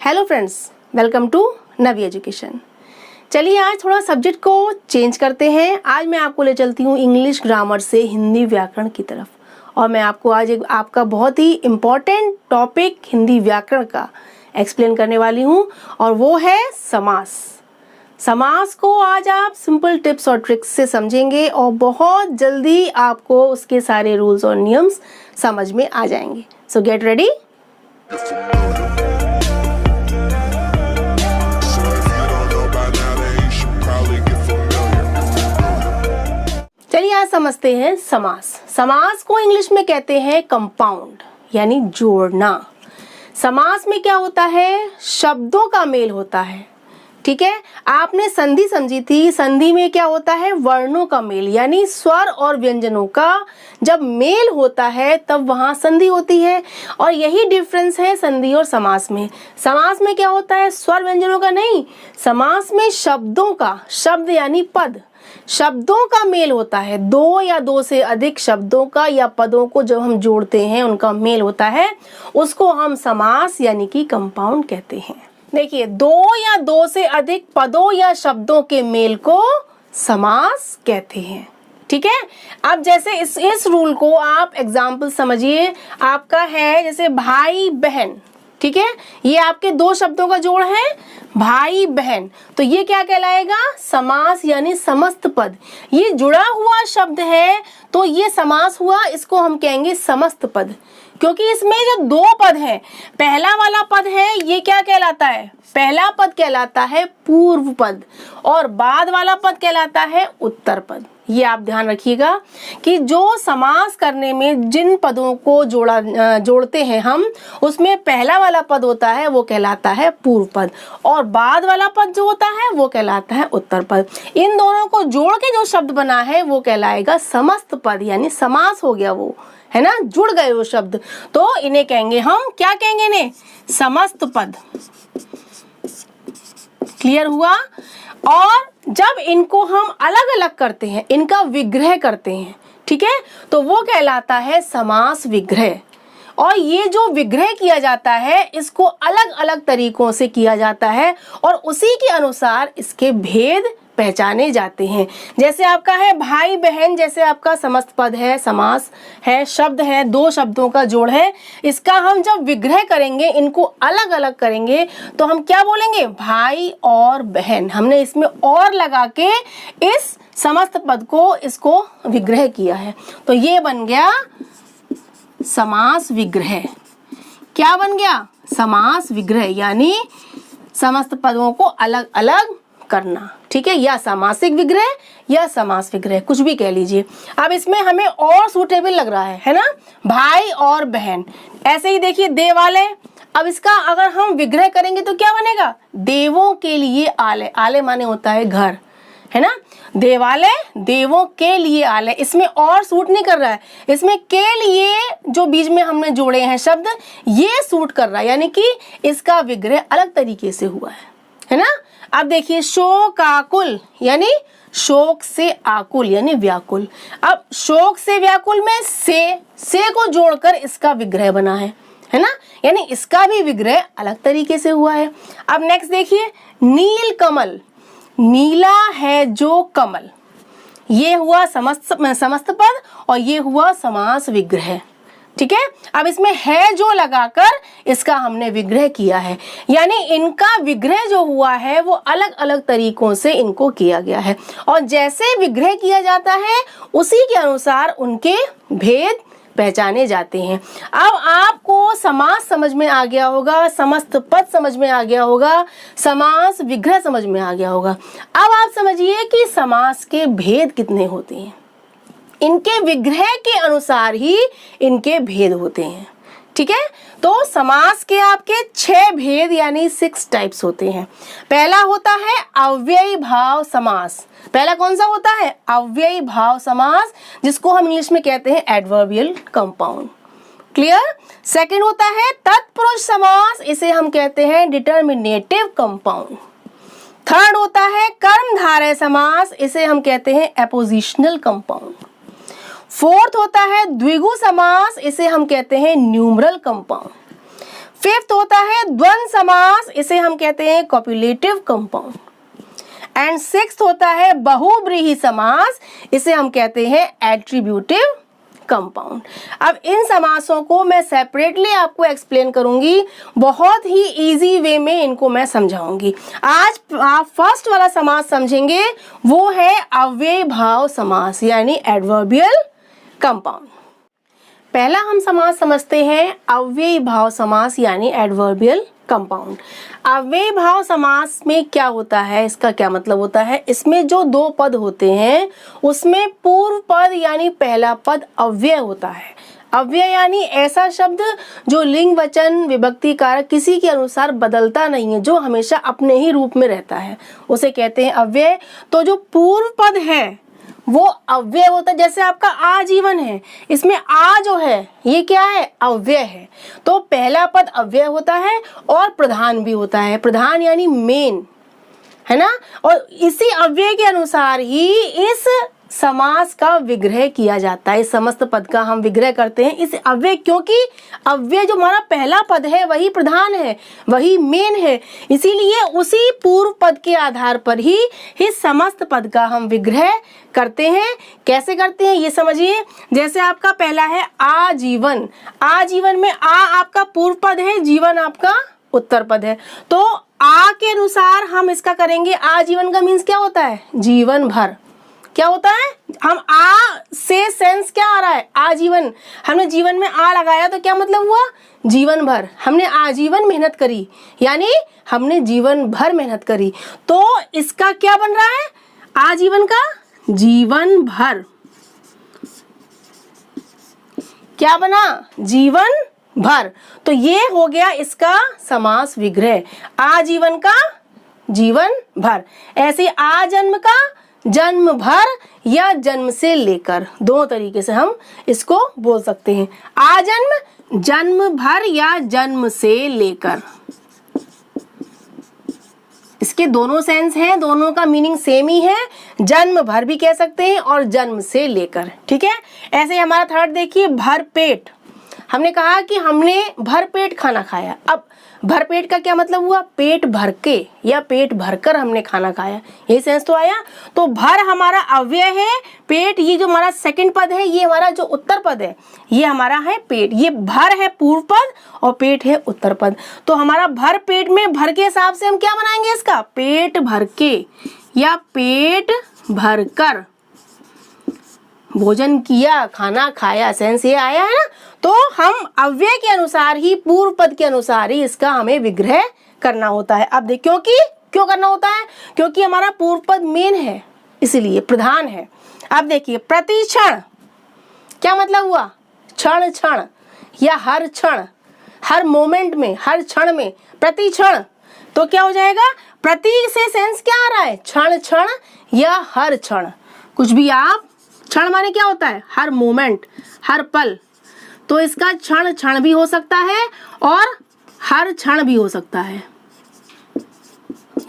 Hello friends, welcome to Navi education. चलिए आज थोड़ा सब्जेक्ट को चेंज करते हैं। आज मैं आपको ले चलती हूँ इंग्लिश ग्रामर से हिंदी व्याकरण की तरफ, और मैं आपको आज एक आपका बहुत ही इम्पॉर्टेंट टॉपिक हिंदी व्याकरण का एक्सप्लेन करने वाली हूँ, और वो है समास। समास को आज आप सिंपल टिप्स और ट्रिक्स से समझेंगे और बहुत जल्दी आपको उसके सारे रूल्स और नियम्स समझ में आ जाएंगे। सो गेट रेडी। चलिए आज समझते हैं समास। समास को इंग्लिश में कहते हैं कंपाउंड, यानी जोड़ना। समास में क्या होता है? शब्दों का मेल होता है। ठीक है, आपने संधि समझी थी। संधि में क्या होता है? वर्णों का मेल, यानी स्वर और व्यंजनों का जब मेल होता है तब वहां संधि होती है। और यही डिफरेंस है संधि और समास में। समास में क्या होता है? स्वर व्यंजनों का नहीं, समास में शब्दों का, शब्द यानी पद, शब्दों का मेल होता है। दो या दो से अधिक शब्दों का या पदों को जब हम जोड़ते हैं उनका मेल होता है, उसको हम समास यानी कि कंपाउंड कहते हैं। देखिए, दो या दो से अधिक पदों या शब्दों के मेल को समास कहते हैं। ठीक है, अब जैसे इस रूल को आप एग्जाम्पल समझिए। आपका है जैसे भाई बहन, ठीक है, ये आपके दो शब्दों का जोड़ है, भाई बहन। तो ये क्या कहलाएगा? समास यानी समस्त पद। ये जुड़ा हुआ शब्द है तो ये समास हुआ, इसको हम कहेंगे समस्त पद, क्योंकि इसमें जो दो पद हैं, पहला वाला पद है ये क्या कहलाता है? पहला पद कहलाता है पूर्व पद, और बाद वाला पद कहलाता है उत्तर पद। ये आप ध्यान रखिएगा कि जो समास करने में जिन पदों को जोड़ते हैं हम, उसमें पहला वाला पद होता है वो कहलाता है पूर्व पद, और बाद वाला पद जो होता है वो कहलाता है उत्तर पद। इन दोनों को जोड़ के जो शब्द बना है वो कहलाएगा समस्त पद, यानी समास हो गया वो, है ना, जुड़ गए वो शब्द। तो इन्हें कहेंगे हम, क्या कहेंगे इन्हें? समस्त पद। क्लियर हुआ? और जब इनको हम अलग अलग करते हैं, इनका विग्रह करते हैं, ठीक है, तो वो कहलाता है समास विग्रह। और ये जो विग्रह किया जाता है इसको अलग अलग तरीकों से किया जाता है, और उसी के अनुसार इसके भेद पहचाने जाते हैं। जैसे आपका है भाई बहन, जैसे आपका समस्त पद है, समास है, शब्द है, दो शब्दों का जोड़ है। इसका हम जब विग्रह करेंगे, इनको अलग अलग करेंगे, तो हम क्या बोलेंगे? भाई और बहन। हमने इसमें और लगा के इस समस्त पद को, इसको विग्रह किया है, तो ये बन गया समास विग्रह। क्या बन गया? समास विग्रह, यानी समस्त पदों को अलग अलग करना। ठीक है, या सामासिक विग्रह या समास विग्रह, कुछ भी कह लीजिए। अब इसमें हमें और सूटेबल लग रहा है ना, भाई और बहन। ऐसे ही देखिए देवालय। अब इसका अगर हम विग्रह करेंगे तो क्या बनेगा? देवों के लिए आलय। आलय माने होता है घर, है ना। देवालय, देवों के लिए आलय। इसमें और सूट नहीं कर रहा है, इसमें के लिए जो बीच में हमने जोड़े हैं शब्द, ये सूट कर रहा है, यानी कि इसका विग्रह अलग तरीके से हुआ है ना। अब देखिए शोकाकुल, यानी शोक से आकुल, यानी व्याकुल। अब शोक से व्याकुल में से को जोड़कर इसका विग्रह बना है ना, यानी इसका भी विग्रह अलग तरीके से हुआ है। अब नेक्स्ट देखिए नील कमल। नीला है जो कमल, ये हुआ समस्त पद, और ये हुआ समास विग्रह। ठीक है, अब इसमें है जो लगाकर इसका हमने विग्रह किया है, यानी इनका विग्रह जो हुआ है वो अलग अलग तरीकों से इनको किया गया है, और जैसे विग्रह किया जाता है उसी के अनुसार उनके भेद पहचाने जाते हैं। अब आपको समास समझ में आ गया होगा, समस्त पद समझ में आ गया होगा, समास विग्रह समझ में आ गया होगा। अब आप समझिए कि समास के भेद कितने होते हैं। इनके विग्रह के अनुसार ही इनके भेद होते हैं। ठीक है, तो समास के आपके 6 भेद यानी 6 टाइप्स होते हैं। पहला होता है अव्ययी भाव समास। पहला कौन सा होता है? अव्ययी भाव समास, जिसको हम इंग्लिश में कहते हैं एडवर्बियल कंपाउंड। क्लियर? सेकंड होता है तत्पुरुष समास, इसे हम कहते हैं डिटर्मिनेटिव कंपाउंड। थर्ड होता है कर्मधारय समास, इसे हम कहते हैं एपोजिशनल कंपाउंड। फोर्थ होता है द्विगु समास, इसे हम कहते हैं न्यूमरल कंपाउंड। फिफ्थ होता है द्वंद्व समास, इसे हम कहते हैं कॉपुलेटिव कंपाउंड। एंड सिक्स्थ होता है बहुब्रीहि समास, इसे हम कहते हैं एट्रीब्यूटिव कंपाउंड। अब इन समासों को मैं सेपरेटली आपको एक्सप्लेन करूंगी, बहुत ही इजी वे में इनको मैं समझाऊंगी। आज आप फर्स्ट वाला समास समझेंगे, वो है अव्ययी भाव समास यानी एडवर्बियल कंपाउंड। पहला हम समास समझते हैं अव्ययी भाव समास यानी एडवर्बियल कंपाउंड। अव्ययी भाव समास में क्या होता है, इसका क्या मतलब होता है, इसमें जो दो पद होते हैं उसमें पूर्व पद यानी पहला पद अव्यय होता है। अव्यय यानी ऐसा शब्द जो लिंग वचन विभक्ति कारक किसी के अनुसार बदलता नहीं है, जो हमेशा अपने ही रूप में रहता है, उसे कहते हैं अव्यय। तो जो पूर्व पद है वो अव्यय होता है। जैसे आपका आजीवन है, इसमें आ जो है ये क्या है, अव्यय है। तो पहला पद अव्यय होता है और प्रधान भी होता है। प्रधान यानी मेन, है ना। और इसी अव्यय के अनुसार ही इस समास का विग्रह किया जाता है। इस समस्त पद का हम विग्रह करते हैं इस अव्यय, क्योंकि अव्यय जो हमारा पहला पद है वही प्रधान है, वही मेन है, इसीलिए उसी पूर्व पद के आधार पर ही इस समस्त पद का हम विग्रह करते हैं। कैसे करते हैं ये समझिए। जैसे आपका पहला है आजीवन, आजीवन में आ आपका पूर्व पद है, जीवन आपका उत्तर पद है। तो आ के अनुसार हम इसका करेंगे, आजीवन का मीन्स क्या होता है, जीवन भर। क्या होता है, हम आ से सेंस क्या आ रहा है, आजीवन। हमने जीवन में आ लगाया तो क्या मतलब हुआ, जीवन भर। हमने आजीवन मेहनत करी यानी हमने जीवन भर मेहनत करी। तो इसका क्या बन रहा है, आजीवन का जीवन भर। क्या बना, जीवन भर। तो ये हो गया इसका समास विग्रह, आजीवन का जीवन भर। ऐसे आजन्म का जन्म भर या जन्म से लेकर, दो तरीके से हम इसको बोल सकते हैं। आजन्म, जन्म भर या जन्म से लेकर, इसके दोनों सेंस हैं, दोनों का मीनिंग सेम ही है। जन्म भर भी कह सकते हैं और जन्म से लेकर, ठीक है। ऐसे हमारा थर्ड देखिए, भरपेट। हमने कहा कि हमने भरपेट खाना खाया। अब भरपेट का क्या मतलब हुआ, पेट भर के या पेट भरकर हमने खाना खाया, यही सेंस तो आया। तो भर हमारा अव्यय है, पेट ये जो हमारा सेकंड पद है, ये हमारा जो उत्तर पद है ये हमारा है पेट। ये भर है पूर्व पद और पेट है उत्तर पद। तो हमारा भर पेट में भर के हिसाब से हम क्या बनाएंगे इसका, पेट भर के या पेट भरकर भोजन किया, खाना खाया, सेंस ये आया है ना। तो हम अव्यय के अनुसार ही, पूर्व पद के अनुसार ही इसका हमें विग्रह करना होता है। अब देखिए क्यों करना होता है, क्योंकि हमारा पूर्व पद मेन है, इसलिए प्रधान है। अब देखिए प्रतिक्षण, क्या मतलब हुआ, क्षण क्षण या हर क्षण, हर मोमेंट में, हर क्षण में, प्रतिक्षण। तो क्या हो जाएगा, प्रति से सेंस क्या आ रहा है, क्षण क्षण या हर क्षण। कुछ भी आप, क्षण माने क्या होता है, हर मोमेंट, हर पल। तो इसका क्षण क्षण भी हो सकता है और हर क्षण भी हो सकता है,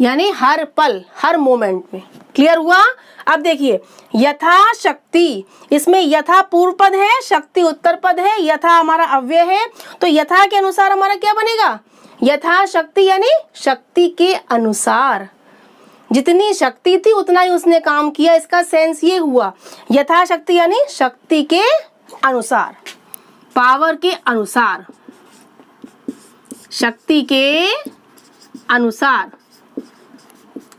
यानी हर पल, हर मोमेंट में। क्लियर हुआ। अब देखिए यथाशक्ति, इसमें यथा पूर्व पद है, शक्ति उत्तर पद है, यथा हमारा अव्यय है। तो यथा के अनुसार हमारा क्या बनेगा, यथाशक्ति यानी शक्ति के अनुसार, जितनी शक्ति थी उतना ही उसने काम किया। इसका सेंस ये हुआ, यथाशक्ति यानी शक्ति के अनुसार, पावर के अनुसार, शक्ति के अनुसार।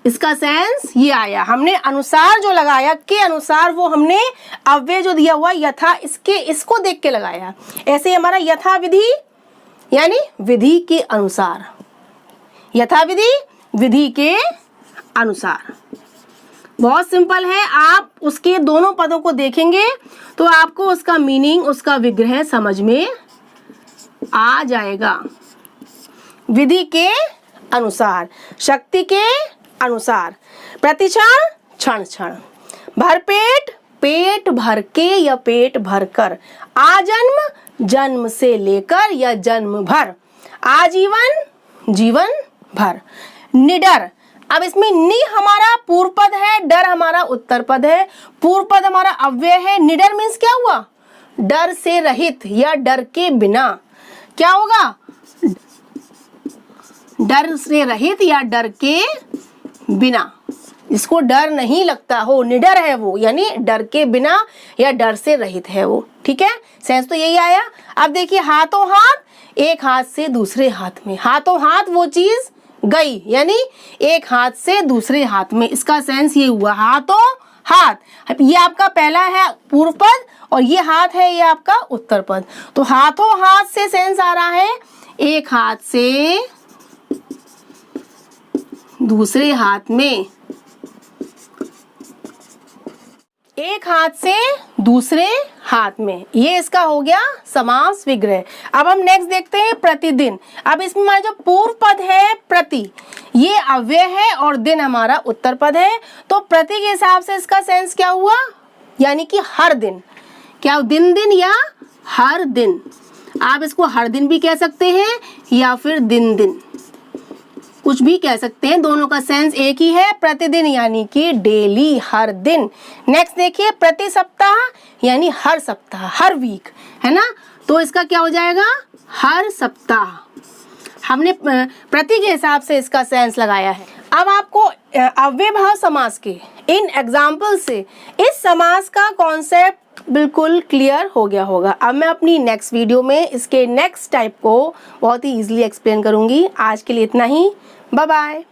इसका सेंस ये आया, हमने अनुसार जो लगाया, के अनुसार, वो हमने अव्यय जो दिया हुआ यथा, इसको देख के लगाया। ऐसे हमारा यथा विधि यानी विधि के अनुसार, यथा विधि, विधि के अनुसार। बहुत सिंपल है, आप उसके दोनों पदों को देखेंगे तो आपको उसका मीनिंग, उसका विग्रह समझ में आ जाएगा। विधि के अनुसार, शक्ति के अनुसार, प्रतिक्षण क्षण क्षण, भरपेट पेट भर के या पेट भरकर, आजन्म जन्म से लेकर या जन्म भर, आजीवन जीवन भर, निडर। अब इसमें नि हमारा पूर्व पद है, डर हमारा उत्तर पद है। पूर्व पद हमारा अव्यय है, निडर मीन्स क्या हुआ, डर से रहित या डर के बिना। क्या होगा, डर से रहित या डर के बिना, जिसको डर नहीं लगता हो, निडर है वो, यानी डर के बिना या डर से रहित है वो। ठीक है, सेंस तो यही आया। अब देखिए हाथों हाथ, एक हाथ से दूसरे हाथ में, हाथों हाथ वो चीज गई, यानी एक हाथ से दूसरे हाथ में, इसका सेंस ये हुआ हाथों हाथ। अब ये आपका पहला है पूर्व पद और ये हाथ है ये आपका उत्तर पद। तो हाथों हाथ से सेंस आ रहा है एक हाथ से दूसरे हाथ में, एक हाथ से दूसरे हाथ में, ये इसका हो गया समास विग्रह। अब हम नेक्स्ट देखते हैं प्रतिदिन। अब इसमें हमारा जो पूर्व पद है प्रति, ये अव्यय है और दिन हमारा उत्तर पद है। तो प्रति के हिसाब से इसका सेंस क्या हुआ, यानी कि हर दिन। क्या दिन दिन या हर दिन, आप इसको हर दिन भी कह सकते हैं या फिर दिन दिन, कुछ भी कह सकते हैं, दोनों का सेंस एक ही है, प्रतिदिन यानी कि डेली, हर दिन। नेक्स्ट देखिए प्रति सप्ताह, यानी हर सप्ताह, हर वीक, है ना, तो इसका क्या हो जाएगा हर सप्ताह। हमने प्रति के हिसाब से इसका सेंस लगाया है। अब आपको अव्ययभाव समास के इन एग्जाम्पल से इस समास का कॉन्सेप्ट बिल्कुल क्लियर हो गया होगा। अब मैं अपनी नेक्स्ट वीडियो में इसके नेक्स्ट टाइप को बहुत ही इजीली एक्सप्लेन करूंगी। आज के लिए इतना ही, बाय बाय।